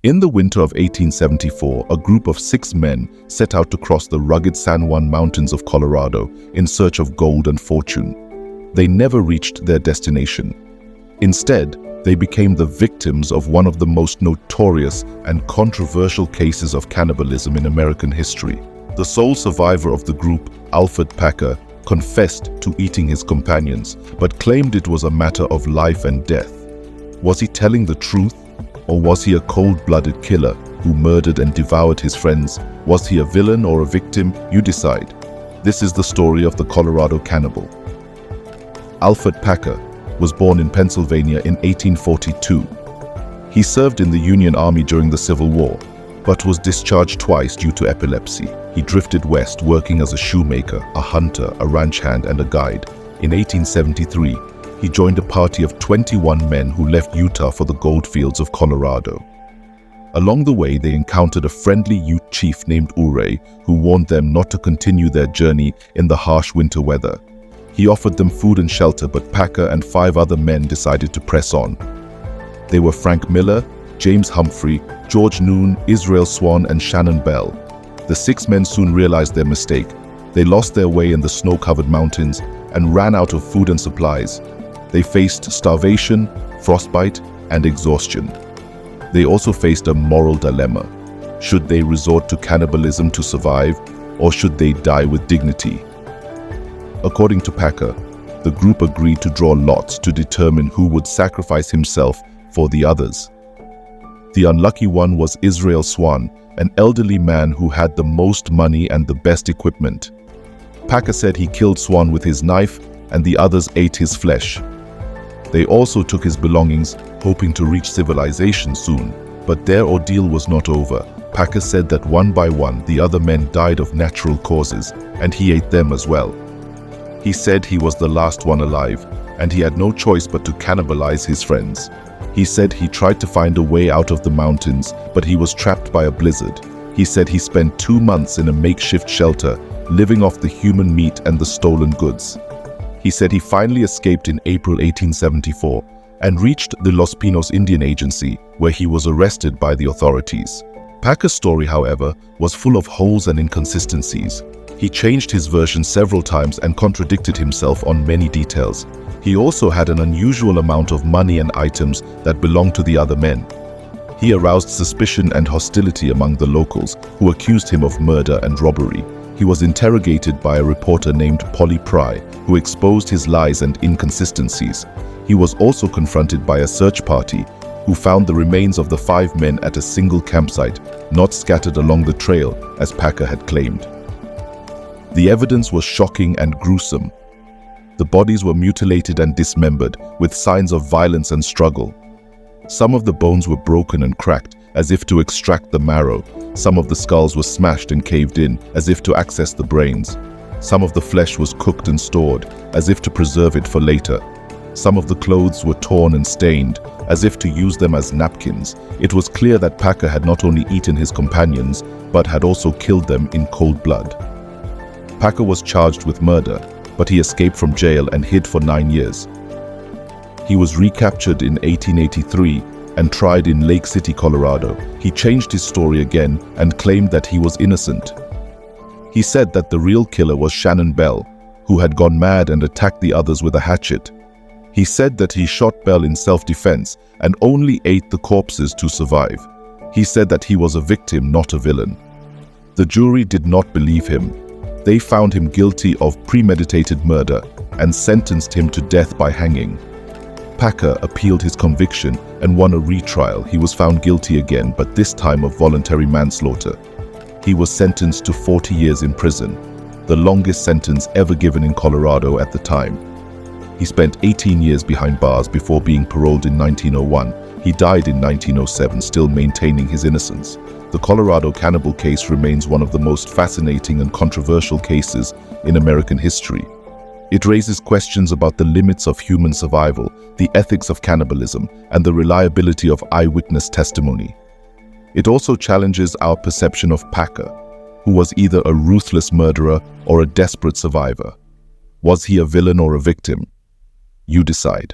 In the winter of 1874, a group of 6 men set out to cross the rugged San Juan Mountains of Colorado in search of gold and fortune. They never reached their destination. Instead, they became the victims of one of the most notorious and controversial cases of cannibalism in American history. The sole survivor of the group, Alferd Packer, confessed to eating his companions, but claimed it was a matter of life and death. Was he telling the truth? Or was he a cold-blooded killer who murdered and devoured his friends? Was he a villain or a victim? You decide. This is the story of the Colorado Cannibal. Alferd Packer was born in Pennsylvania in 1842. He served in the Union Army during the Civil War, but was discharged twice due to epilepsy. He drifted west working as a shoemaker, a hunter, a ranch hand, and a guide. In 1873, he joined a party of 21 men who left Utah for the gold fields of Colorado. Along the way, they encountered a friendly Ute chief named Ouray, who warned them not to continue their journey in the harsh winter weather. He offered them food and shelter, but Packer and 5 other men decided to press on. They were Frank Miller, James Humphrey, George Noon, Israel Swan, and Shannon Bell. The 6 men soon realized their mistake. They lost their way in the snow-covered mountains and ran out of food and supplies. They faced starvation, frostbite, and exhaustion. They also faced a moral dilemma. Should they resort to cannibalism to survive, or should they die with dignity? According to Packer, the group agreed to draw lots to determine who would sacrifice himself for the others. The unlucky one was Israel Swan, an elderly man who had the most money and the best equipment. Packer said he killed Swan with his knife and the others ate his flesh. They also took his belongings, hoping to reach civilization soon, but their ordeal was not over. Packer said that one by one, the other men died of natural causes, and he ate them as well. He said he was the last one alive, and he had no choice but to cannibalize his friends. He said he tried to find a way out of the mountains, but he was trapped by a blizzard. He said he spent 2 months in a makeshift shelter, living off the human meat and the stolen goods. He said he finally escaped in April 1874 and reached the Los Pinos Indian Agency, where he was arrested by the authorities. Packer's story, however, was full of holes and inconsistencies. He changed his version several times and contradicted himself on many details. He also had an unusual amount of money and items that belonged to the other men. He aroused suspicion and hostility among the locals, who accused him of murder and robbery. He was interrogated by a reporter named Polly Pry, who exposed his lies and inconsistencies. He was also confronted by a search party, who found the remains of the 5 men at a single campsite, not scattered along the trail, as Packer had claimed. The evidence was shocking and gruesome. The bodies were mutilated and dismembered, with signs of violence and struggle. Some of the bones were broken and cracked, as if to extract the marrow. Some of the skulls were smashed and caved in, as if to access the brains. Some of the flesh was cooked and stored, as if to preserve it for later. Some of the clothes were torn and stained, as if to use them as napkins. It was clear that Packer had not only eaten his companions, but had also killed them in cold blood. Packer was charged with murder, but he escaped from jail and hid for 9 years. He was recaptured in 1883 and tried in Lake City, Colorado. He changed his story again and claimed that he was innocent. He said that the real killer was Shannon Bell, who had gone mad and attacked the others with a hatchet. He said that he shot Bell in self-defense and only ate the corpses to survive. He said that he was a victim, not a villain. The jury did not believe him. They found him guilty of premeditated murder and sentenced him to death by hanging. Packer appealed his conviction and won a retrial. He was found guilty again, but this time of voluntary manslaughter. He was sentenced to 40 years in prison, the longest sentence ever given in Colorado at the time. He spent 18 years behind bars before being paroled in 1901. He died in 1907, still maintaining his innocence. The Colorado Cannibal case remains one of the most fascinating and controversial cases in American history. It raises questions about the limits of human survival, the ethics of cannibalism, and the reliability of eyewitness testimony. It also challenges our perception of Packer, who was either a ruthless murderer or a desperate survivor. Was he a villain or a victim? You decide.